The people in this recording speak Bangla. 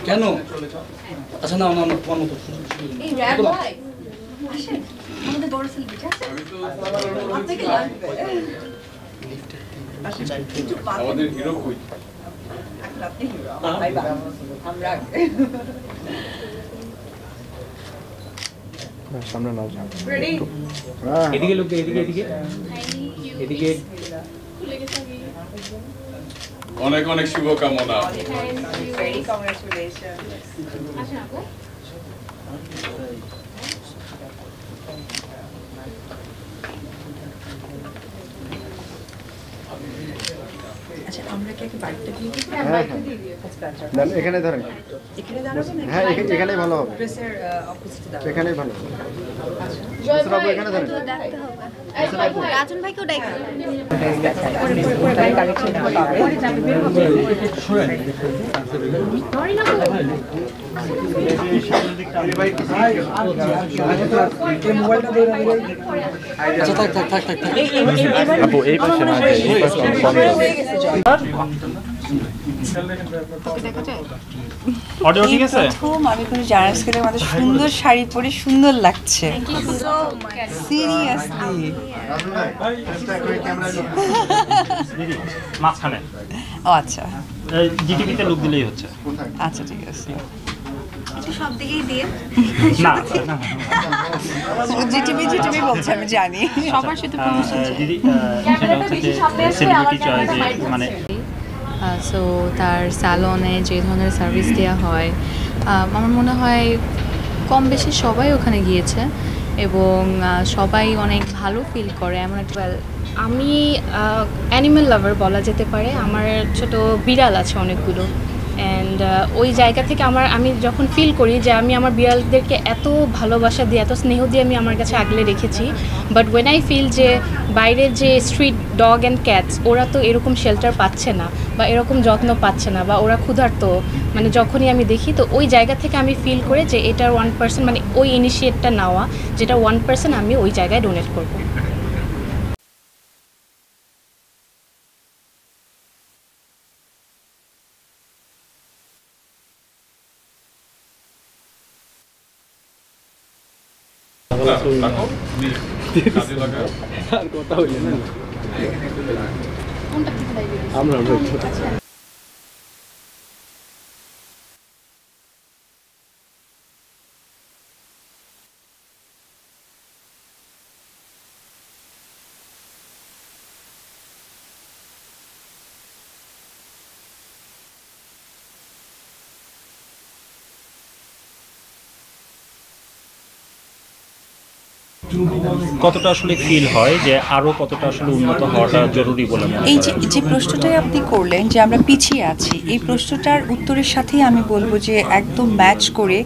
কেন আচ্ছা না না তোমার মতো আমাদের বড় সেলিব্রিটি আমাদের হিরো কই আপনি হিরো আমরা সামনে নাও রেডি এদিকে লোক এদিকে এদিকে এদিকে অনেক অনেক শুভকামনা ভেরি কংগ্রাচুলেশন আচ্ছা আপু আচ্ছা আমরা কি বাড়িতে দিয়ে দিই হ্যাঁ এখানে ধরেন এখানে দাঁড়াবো না হ্যাঁ এখানেই ভালো হবে প্রেসের অপোজিটে দাঁড়াবো এখানেই ভালো জয় বাবু এখানে ধরেন ডাকতে হবে রাজন ভাইকেও ডাকতে আপু এই পাশে না এই পাশে অডিও ঠিক আছে? আমি কোনো জানার স্কেলের মধ্যে সুন্দর শাড়ি পরে সুন্দর লাগছে সিরিয়াসলি মাঝখানে ও আচ্ছা জিটিভিতে লুক দিলেই হচ্ছে। আচ্ছা ঠিক আছে সব দিকেই দিয়ে না জিটিভি বলছে আমি জানি সবার সাথে প্রমোশন দিদি সেটা হচ্ছে যে সেলিব্রিটি চয়েস মানে সো তার স্যালনে যে ধরনের সার্ভিস দেওয়া হয় আমার মনে হয় কম বেশি সবাই ওখানে গিয়েছে এবং সবাই অনেক ভালো ফিল করে এমন একটা আমি অ্যানিম্যাল লাভার বলা যেতে পারে। আমার ছোট বিড়াল আছে অনেকগুলো অ্যান্ড ওই জায়গা থেকে আমি যখন ফিল করি যে আমি আমার বিড়ালদেরকে এত ভালোবাসা দিয়ে এত স্নেহ দিয়ে আমি আমার কাছে আগলে রেখেছি, বাট ওয়েন আই ফিল যে বাইরের যে স্ট্রিট ডগ অ্যান্ড ক্যাটস ওরা তো এরকম শেল্টার পাচ্ছে না বা এরকম যত্ন পাচ্ছে না বা ওরা ক্ষুধার্ত, মানে যখনই আমি দেখি তো ওই জায়গা থেকে আমি ফিল করে যে এটার 1% মানে ওই ইনিশিয়েটটা নেওয়া যেটা 1% আমি ওই জায়গায় ডোনেট করবো। আর কথা হইলে না আমরা কতটা আসলে ফিল হয় যে আরো কতটা আসলে উন্নত হওয়াটা জরুরি বলে মনে এই যে প্রশ্নটাই আপনি করলেন যে আমরা পিছিয়ে আছি, এই প্রশ্নটার উত্তরের সাথেই আমি বলবো যে একদম ম্যাচ করে